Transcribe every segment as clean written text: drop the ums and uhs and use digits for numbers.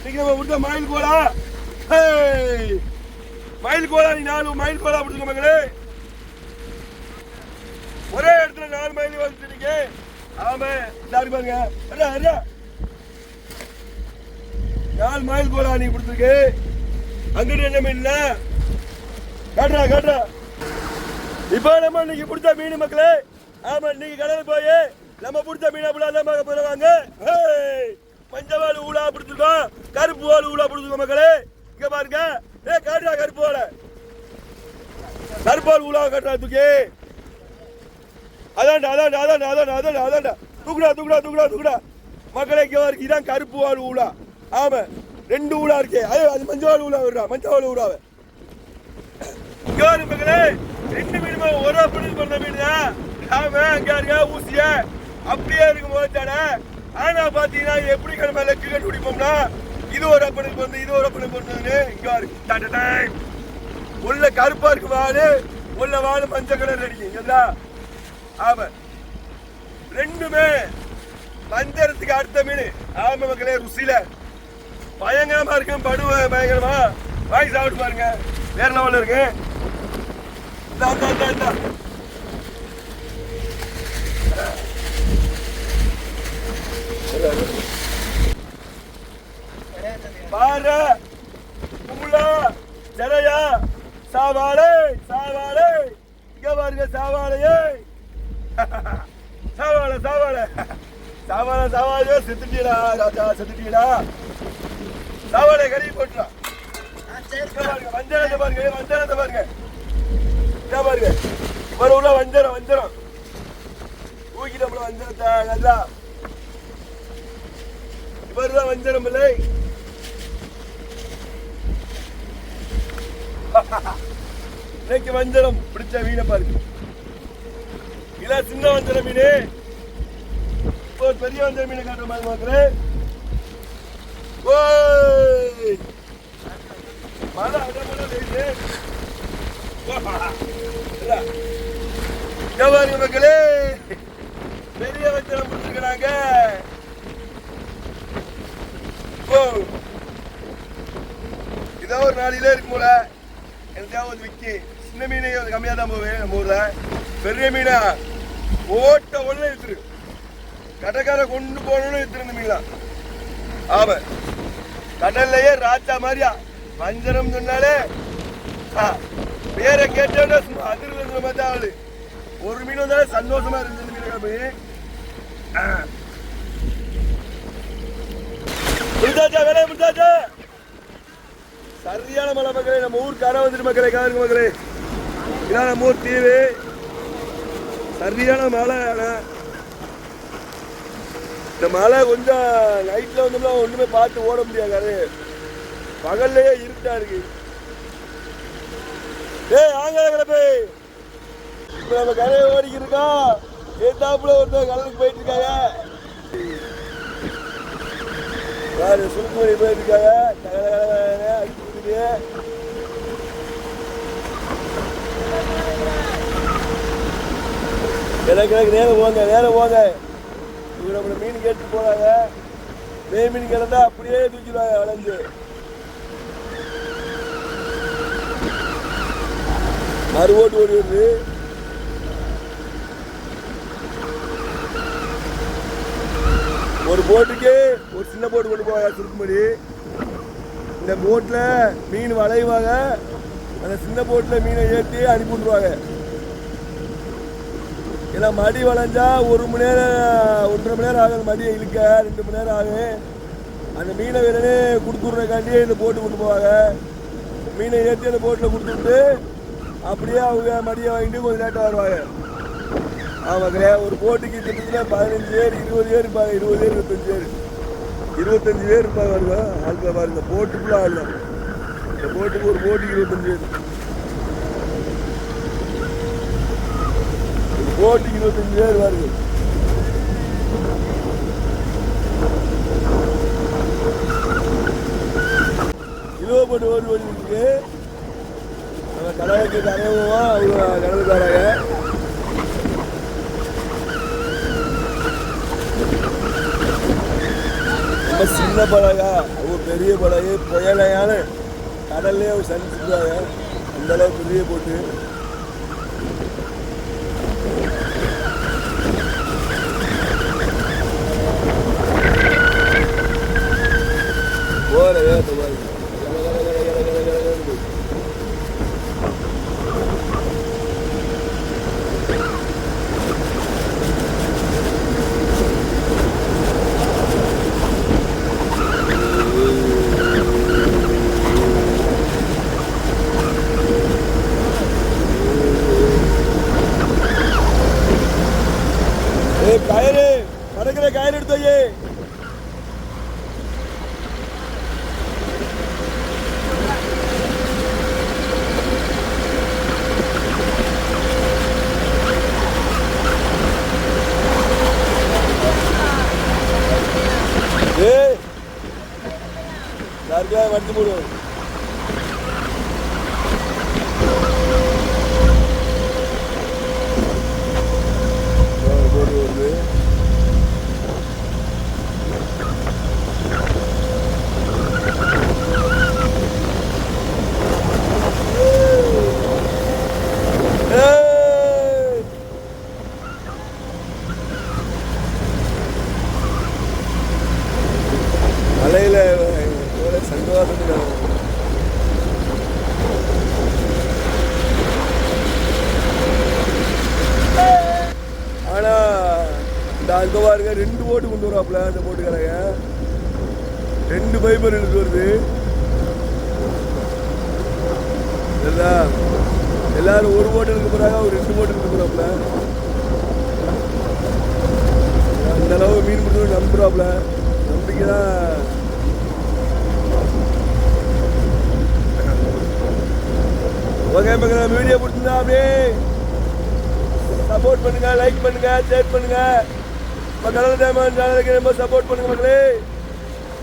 இன்னைக்கு நம்ம விட்ட மயில் கோலா மயில் கோலா நீ 4 மயில் கோலா பிடிச்சிருக்க மக்களே. ஒரே இடத்துல 4 மயில் வந்துட்டீங்க. ஆமா எல்லாரும் பாருங்க 4 மயில் கோலா நீ பிடிச்சிருக்கு. அங்கிட்டு என்ன மீன் காட்டுறா. இப்ப நம்ம இன்னைக்கு பிடிச்ச மீன் மக்களே. ஆமா இன்னைக்கு கடலுக்கு போய் நம்ம பிடிச்ச மீனை பார்க்க போறவாங்க. மஞ்சவாள் ஊழா பிடிச்சிருக்கோம், கருப்பு வாள் ஊழா பிடிச்சிருக்கோம் மக்களே. இங்க பாருங்க காட்டுறா கருப்பு வாள் ஊழா காட்டுறா தூக்கி. அதான்டா தூக்குடா மக்களே. இங்க பாருங்க இதான் கருப்பு வாள் ஊழா. ஆமா 2 ஊழா இருக்கே. அது மஞ்சவாள் ஊழா வருடா, மஞ்சவாள் ஊழாவை இங்க பாருங்க மக்களே. 2 மீனுமே ஒரு பிடிச்சு பண்ண மீன் தான். ஆமா அங்க இருக்க ஊசிய அப்படியே இருக்கும் போதாட. ஆனா பாத்தீங்கன்னா எப்படி கிழமையில கிரிக்கெட் குடிப்போம்னா இது ஒரு அப்பனுக்கு பொண்ணு, இது ஒரு அப்பனுக்கு பொண்ணு. இங்க இருக்கு உள்ள கருப்பா இருக்கு வாழு, உள்ள வாழு மஞ்சள் கலர் அடிக்கும். ஆமா 2மே மஞ்சரத்துக்கு அடுத்த மீன். ஆமா மக்களே ருசியில பயங்கரமா இருக்கு. படுவ பயங்கரமா வாங்கி சாப்பிட்டு பாருங்க, வேற லெவல்ல இருக்கு. பாரு பூலா ஜரையா சாவாளே இங்க பாருங்க சாவாளையே. சாவாளே செத்துட்டீடா ராஜா, செத்துட்டீடா. சாவாளை கறி போட்டுடா. வஞ்சரத்தை பாருங்க இவரு உள்ள வஞ்சரம் தூக்கிட்ட வஞ்சரத்தை நல்லா. இவருதான் வஞ்சரம் இல்லை. இன்னைக்கு வஞ்சரம் பிடிச்ச மீனை பாருங்க. இல்ல சின்ன வஞ்சர மீன், இப்போ பெரிய வஞ்சர மீனை காட்டுற மாதிரி பாக்குறேன். மழை அடமழை பெய்யுது. பாருங்க மக்களே பெரிய வஞ்சரம் பிடிச்சிருக்கிறாங்க. இதோ ஒரு 4 கிலோ இருக்கும் போல. எனக்கு தேவை விக்கி. சின்ன மீனே கம்மியா தான் போவேன் நம்ம ஊர்ல. பெரிய மீனா ஓட்ட உடனே எடுத்துரு, கடைக்கார கொண்டு போகணும்னு எடுத்துரு மீனா. ஆமா கடல்லையே ராஜா மாதிரியா வஞ்சரம் சொன்னாலே பேரை கேட்டோட அதிர்வு மாதிரி ஆளு. ஒரு மீன் வந்தாலும் சந்தோஷமா இருந்துச்சு மீன் போய். வேலையை முடிச்சாச்சா. சரியான மலை மக்களே. நம்ம ஊர் கரை வந்துட்டு மக்களே, காருங்க மக்களே. இதான் நம்ம ஊர் தீவு. சரியான மலை. இந்த மலை கொஞ்சம் நைட்ல வந்தோம்னா ஒண்ணுமே பார்த்து ஓட முடியாது. பகல்லையே இருட்டா இருக்கு. ஆங்கில இப்ப நம்ம கரையை ஓடிக்கிட்டு இருக்கோம். ஏத்தாப்புல ஒருத்தர் கடலுக்கு போயிட்டு இருக்காங்க. யாரு சுருக்குமணி போயிருக்காங்க. எனக்கு நேரம் போங்க. இவங்க நம்மள மீன் கேட்டு போறாங்க. மீன் கிடந்தா அப்படியே தூக்கிடுவாங்க வளைஞ்சு. மறுபோட்டு ஓடி வருது. ஒரு போட்டுக்கு ஒரு சின்ன போட்டு கொண்டு போவாங்க சுருக்குமணி. இந்த போட்ல மீன் வளைவாங்க. அந்த சின்ன போட்ல மீனை ஏற்றி அனுப்பி விட்டுருவாங்க. ஏன்னா மடி வளைஞ்சா 1 மணி நேரம் 1.5 மணி நேரம் ஆகும். மடியை இழுக்க 2 மணி நேரம் ஆகும். அந்த மீனை வேணே கொடுத்துட்றக்காண்டி இந்த போட்டு கொண்டு போவாங்க. மீனை ஏற்றி அந்த போட்டில் கொடுத்துட்டு அப்படியே அவங்க மடியை வாங்கிட்டு கொஞ்சம் லேட்டாக வருவாங்க. ஆமாங்க ஒரு போட்டுக்கு கிட்டத்தட்ட 15 பேர் 20 பேர் இருப்பாங்க. 20 பேர் 25 பேர் இருப்பாங்க. வருங்க ஆளுங்க பாருங்க. போட்டுக்குள்ள ஆள் இந்த போட்டுக்கு ஒரு போட்டுக்கு 25 பேர். போட்டுக்கு 25 பேர் வருது. இலவ போட்டு ஓடி இருக்கு. நம்ம கடலுக்கு கரையவா அவங்க கடலுக்காராங்க. ரொம்ப சின்ன பழகா அவங்க பெரிய படகு புயலையான கடல்லே சந்திச்சுட்டாங்க. அந்த அளவுக்கு பெரிய போட்டு போற ஏத்த பாருங்க. கயிறு பறக்கிற கயிறு எடுத்து வை. மடிச்சு போடு. வருது மலையில சந்தோஷத்துக்கு ஆனா இந்த அங்க பாருங்க 2 போட்டு கொண்டு வராப்புல. அந்த போட்டுக்காரங்க 2 பைபர் எடுத்து வருது. எல்லாரும் 1 போட்டு எடுக்க போறாங்க, அவர் 2 போட்டு எடுக்க போறாப்புல. அந்த அளவு மீன் பிடிச்சி நம்புறாப்புல. நம்பிக்கைதான். ஓகே மக்களே, வீடியோ பிடிச்சிருந்தா அப்படியே சப்போர்ட் பண்ணுங்க, லைக் பண்ணுங்க, ஷேர் பண்ணுங்க. கடல் டைமண்ட் சேனலுக்கு ரொம்ப சப்போர்ட் பண்ணுங்க மக்களே.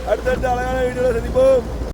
அடுத்தடுத்த அழகான வீடியோல சந்திப்போம்.